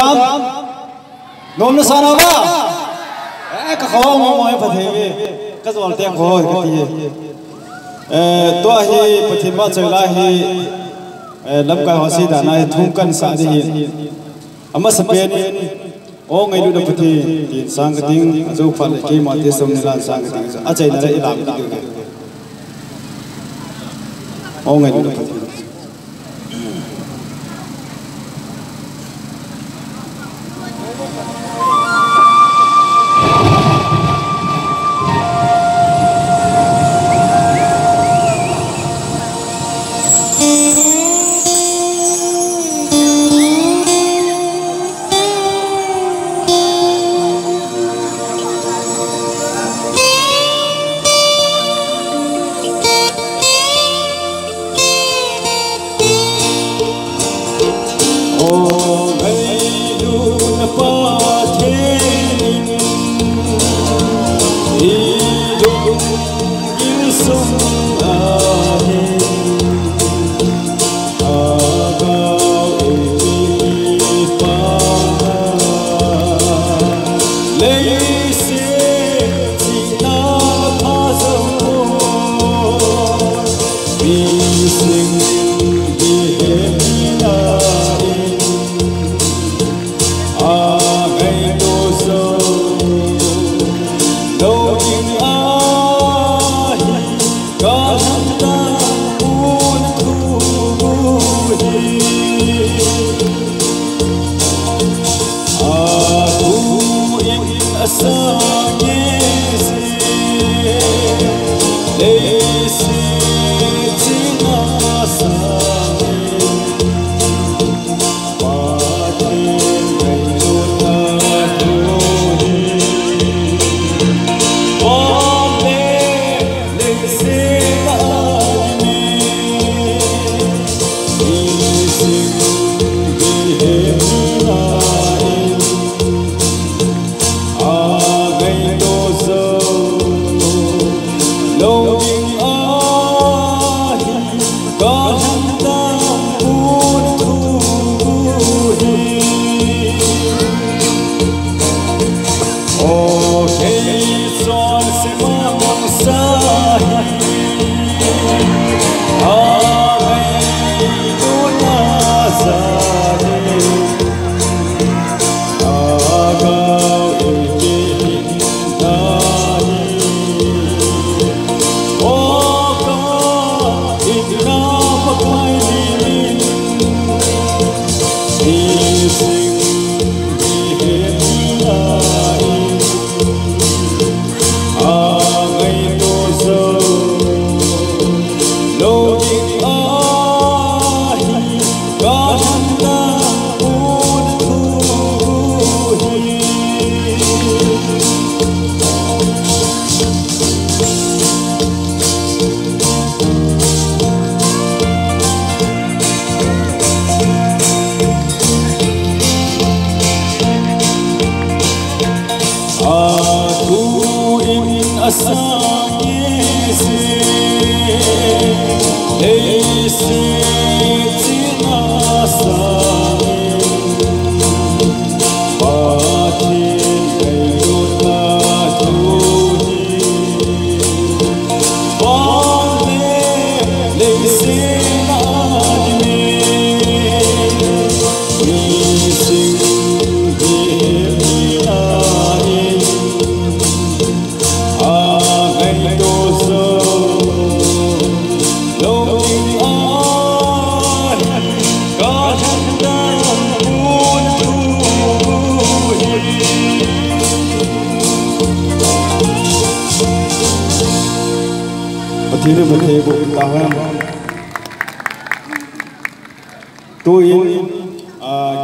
tam nom na sana ba ka khawa mo mo pathe ka zol tem kho ka ti to hi pathin ba chela hi lam ka hosi da na thum kan sa di ama sapen o ngai lu da pathi tin sang ding zo phal ke ma te som nilan sang ding a chai na ra ilam di o ngai lu da pathi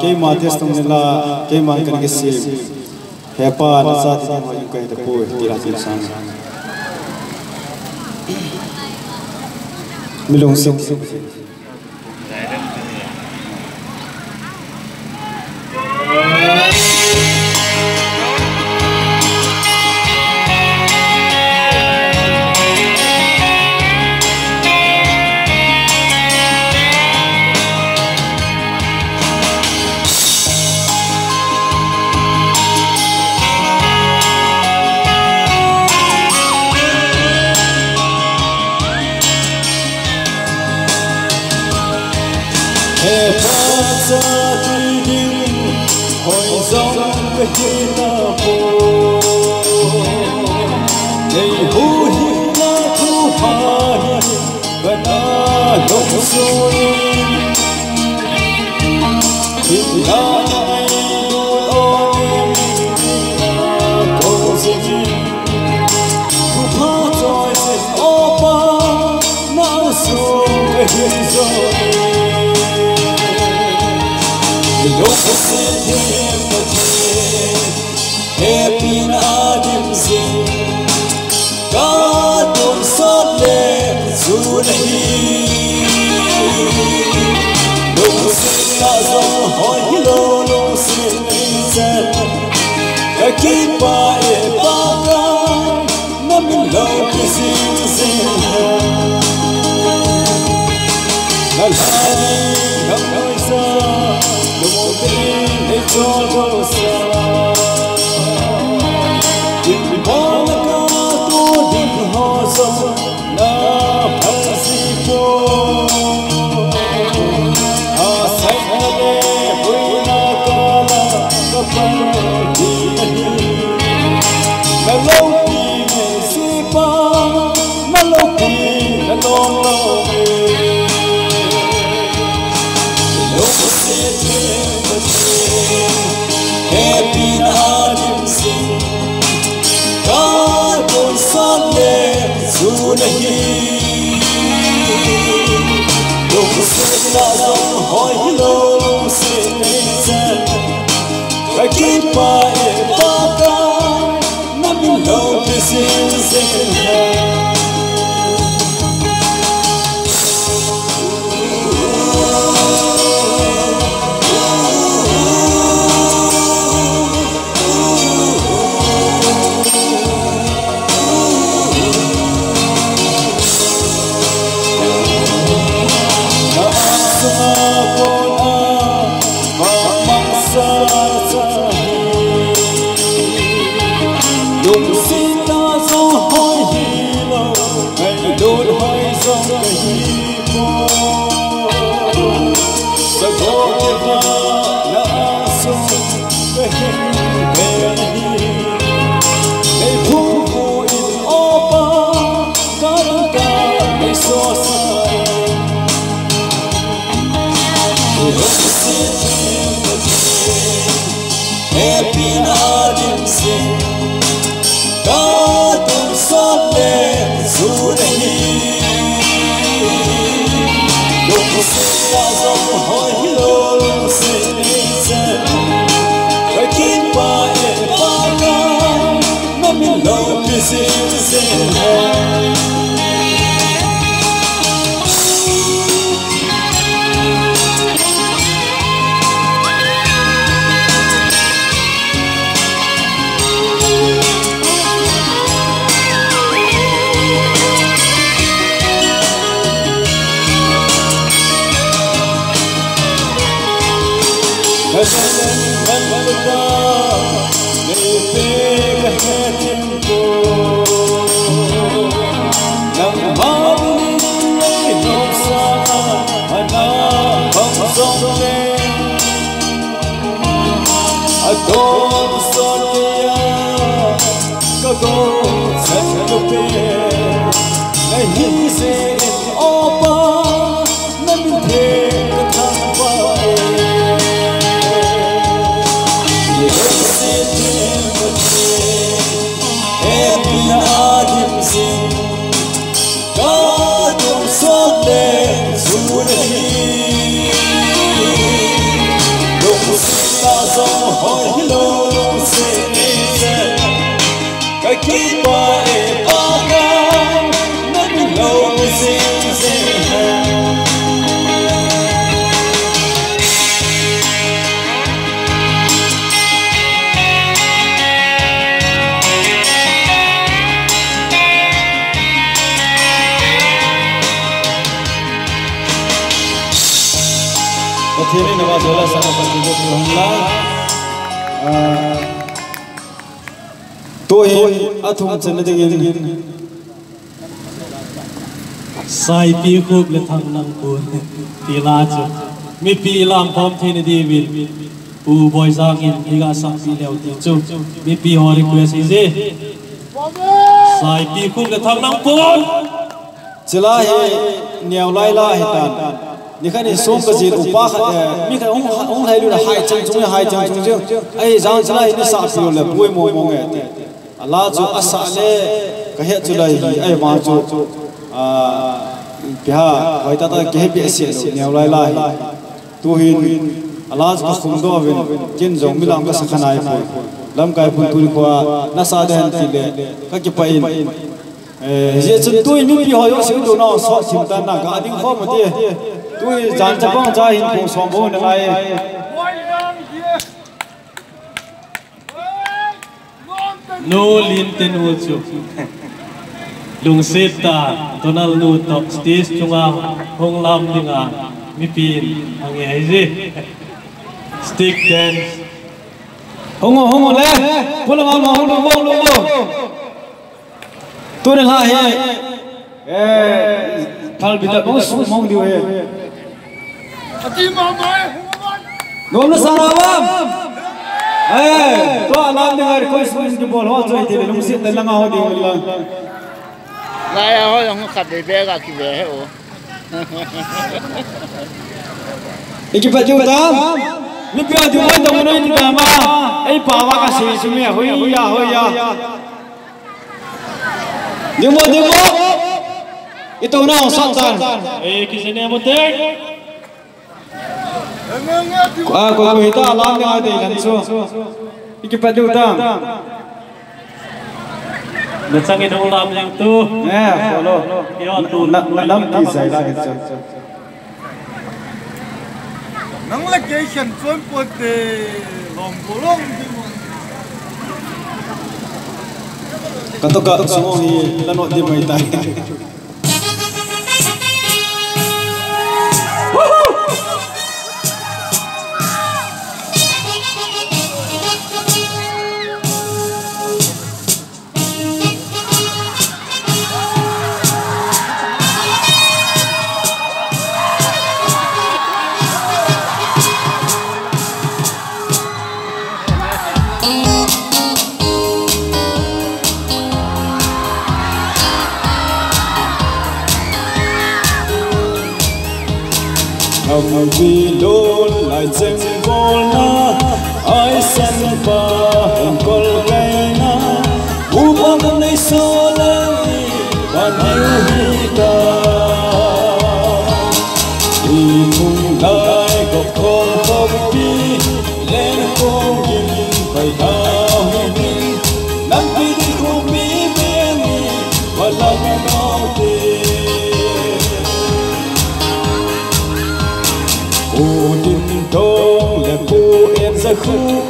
ke mates tumnela ke man kan ke se hepa na sa ti ma yu kai ta po ti ra ti sang milong sing sa tuy đêm hồi giông cái na phố ngày hú hiu na thu hoa và na lông xuôi thiên la này ôi em tô dinh thu hoa trôi trên ô ba na xuống cái hiên rồi lúc sẽ thêm một ngày happy na đêm dinh cả tuần xót lên dù này lúc sẽ là dòng hỏi lâu lúc sẽ lên cái kín ba em ba ca nó mình lâu cái dinh dinh là lại gặp nơi xa lúc một bên để cho đâu xa đừng bỏ cả tôi đừng ho sông na phải gì cô say lệ vui na ca la ca pan đi na lâu đi ngày si pa na lâu đi na long lâu happy na đêm dinh cả tuần xót lên dù này lúc sẽ là dòng hỏi lâu lúc sẽ lên dần cái kín ba em ba ca nó mình lâu cái dinh dinh happy na đêm dinh cả tuần xót lên dù này lúc sẽ là dòng hỏi lâu lúc sẽ lên dần cái kín ba em ba ca nó mình lâu cái dinh dinh Keep on it, oh God, let me know this is Akhirnya namaz wala sana panjang Allah. Tôi athum chân dengan sai pi khub le thang nang ku ti la chu mi pi lam phom thini David u boy sang in iga sang pi leo ti chu mi pi ho request ise sai pi khu le thang nang pon chila he niaw lai la he tan ni khani som ka jin upa kha mi kha ong hai lu la hai chang chung hai chang chung ai jang chila ni sa pi le pui mo mo nge Allah chu asa le ka he chula hi ai ma chu bia hoi ta ke bi se niaw lai la hi tu hin Allah ka khum do vin kin jong mi lam ka sakhanai phu lam kai phu tu ko na sa den ti le ka ki pa in je chun tu mi pi ho yo sing do no so chim tan na ka ding kho mo ti tu jan cha bang cha hin khu som bo na lai no lin ten wo chu lung seta tonal nu top stage chunga hong lam dinga mi pin ange hai je stick dance hong le pula ma hong lo tu ne la he thal bi ta bo su mong diu he ati ma mai nom na sa wa to alam de gar koi su di bol ho choi de lung sit de langa ho di la lai ho yang khat de be ga ki be he o Ikipat juga tam, ni pihak juga tu mana ini nama, bawa kasih semua, hoya, demo, itu orang santan, kisah ni apa dek? Kau kita alam yang ada kan so, ikipat juga tam, Nansangin ulam yang tu, follow, nam kisah lah itu. nang location chon pote long bolong di mo Katoka semua ni lanok dia mai tai. Hồng vi đôn lại chân vô na ai sân pa hồng col cây na u ba con này số lên và nhiều hita đi cùng lại có con không đi lên con kim phải thao hình năm khi đi không biết bên và lòng đau tim u tin tông là cô em ra khu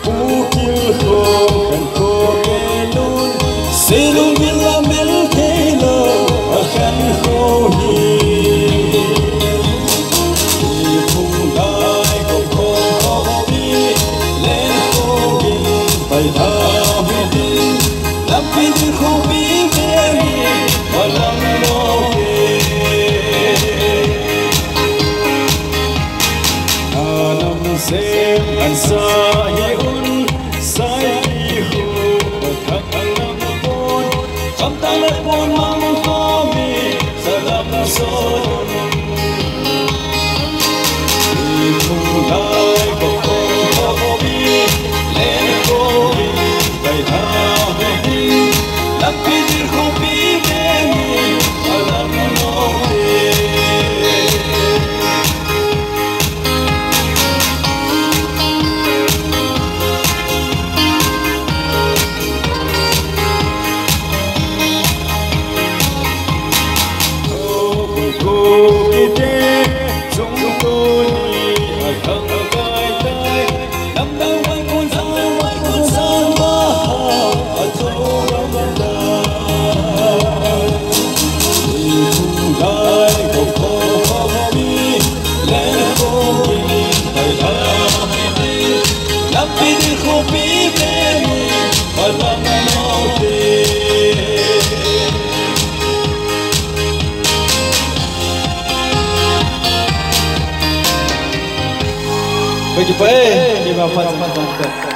u kia không cần cô nghe luôn sẽ luôn biết là mình thế nào và khăn khô hi thì cùng lại cùng không đi lên cô đi phải thao đi làm khi tôi không biết về và làm đâu xem anh sa hiun sai hu thật anh buồn trong ta lại buồn mang có mi giờ làm sao đi cùng lại có không biết lên cô đi phải thao đi làm khi tôi không biết về mà làm đâu bagi pae ki ba fa